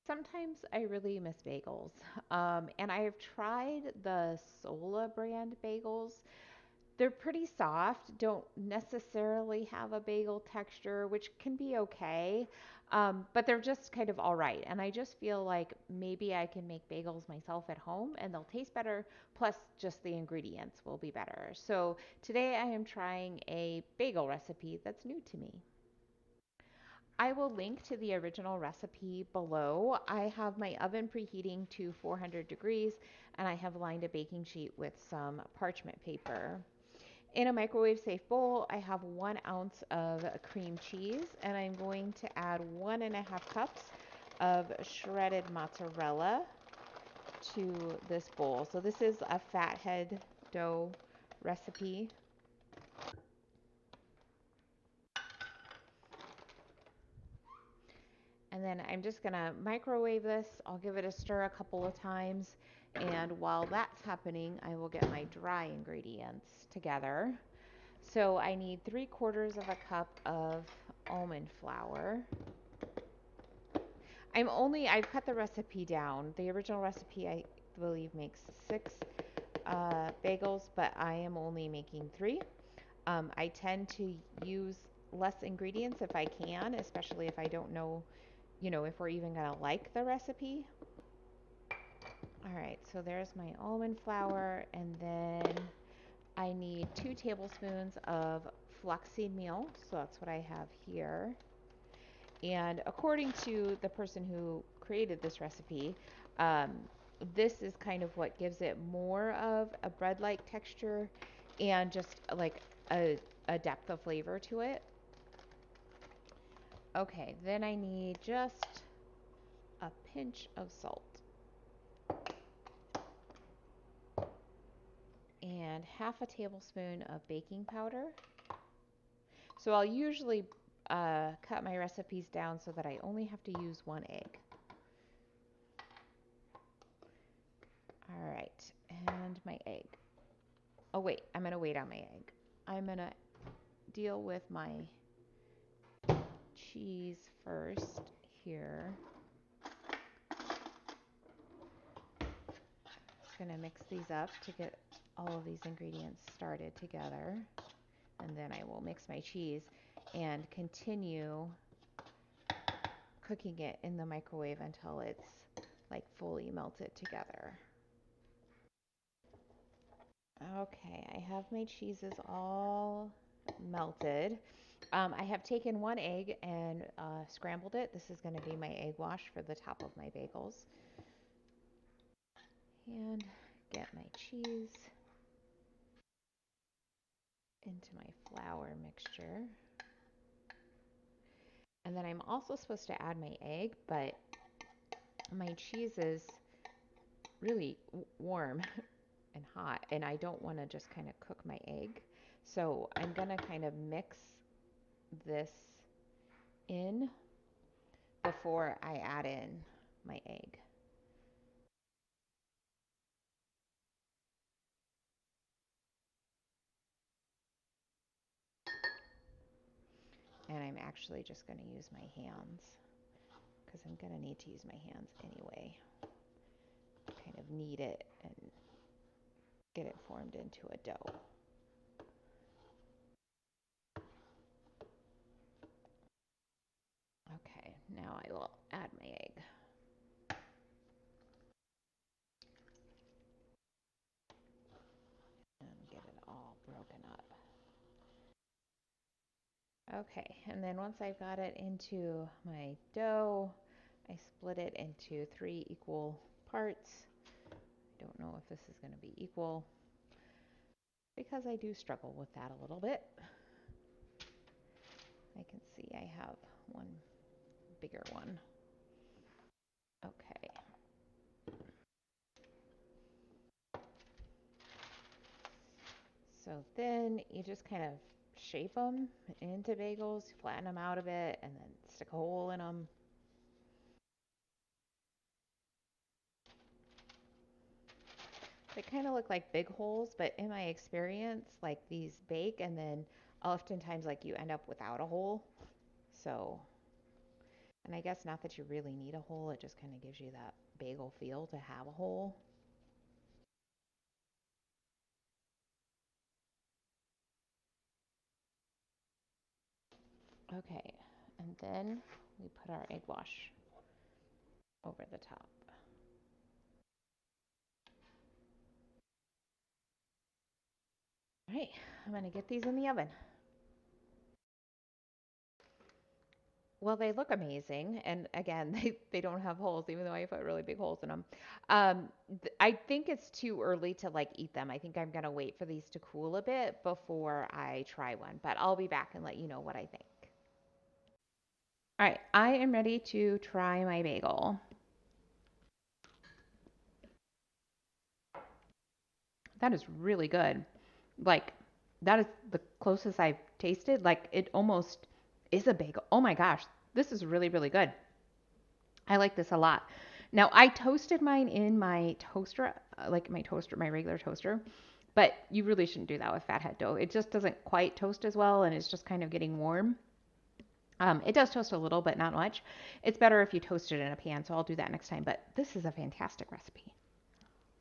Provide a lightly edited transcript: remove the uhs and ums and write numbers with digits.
Sometimes I really miss bagels. And I have tried the Sola brand bagels. They're pretty soft, don't necessarily have a bagel texture, which can be okay, but they're just kind of all right. And I just feel like maybe I can make bagels myself at home and they'll taste better, plus, just the ingredients will be better. So today I am trying a bagel recipe that's new to me. I will link to the original recipe below. I have my oven preheating to 400 degrees and I have lined a baking sheet with some parchment paper. In a microwave safe bowl, I have 1 ounce of cream cheese and I'm going to add 1.5 cups of shredded mozzarella to this bowl. So this is a fathead dough recipe. And then I'm just going to microwave this. I'll give it a stir a couple of times. And while that's happening, I will get my dry ingredients together. So I need 3/4 of a cup of almond flour. I've cut the recipe down. The original recipe, I believe, makes 6 bagels, but I am only making 3. I tend to use less ingredients if I can, especially if I don't know, if we're even going to like the recipe. All right, so there's my almond flour, and then I need 2 tablespoons of flaxseed meal, so that's what I have here. And according to the person who created this recipe, um, this is kind of what gives it more of a bread-like texture and just like a depth of flavor to it. Okay, then I need just a pinch of salt and half a tablespoon of baking powder. So I'll usually cut my recipes down so that I only have to use 1 egg. All right, and my egg. Oh wait, I'm going to wait on my egg. I'm going to deal with my cheese first here. Just going to mix these up to get all of these ingredients started together. And then I will mix my cheese and continue cooking it in the microwave until it's like fully melted together. Okay, I have my cheeses all melted. I have taken 1 egg and scrambled it. This is going to be my egg wash for the top of my bagels. And get my cheese into my flour mixture. And then I'm also supposed to add my egg, but my cheese is really warm and hot, and I don't want to just kind of cook my egg. So I'm going to kind of mix this in before I add in my egg. And I'm actually just going to use my hands because I'm going to need to use my hands anyway. Kind of knead it and get it formed into a dough. Okay, now I will add my egg. And get it all broken up. Okay, and then once I've got it into my dough, I split it into 3 equal parts. I don't know if this is going to be equal because I do struggle with that a little bit. I can see I have one bigger one. Okay. So then you just kind of shape them into bagels, flatten them out a bit, and then stick a hole in them. They kind of look like big holes, but in my experience, like these bake and then oftentimes like you end up without a hole. So, And I guess not that you really need a hole, it just kind of gives you that bagel feel to have a hole. Okay, and then we put our egg wash over the top. All right, I'm going to get these in the oven. Well, they look amazing. And again, they don't have holes, even though I put really big holes in them. I think it's too early to like eat them. I think I'm going to wait for these to cool a bit before I try one, but I'll be back and let you know what I think. All right, I am ready to try my bagel. That is really good. Like, that is the closest I've tasted. Like, it almost is a bagel. Oh my gosh, this is really, really good. I like this a lot. Now, I toasted mine in my toaster, like my toaster, my regular toaster, but you really shouldn't do that with fathead dough. It just doesn't quite toast as well, and it's just kind of getting warm. It does toast a little, but not much. It's better if you toast it in a pan, so I'll do that next time. But this is a fantastic recipe.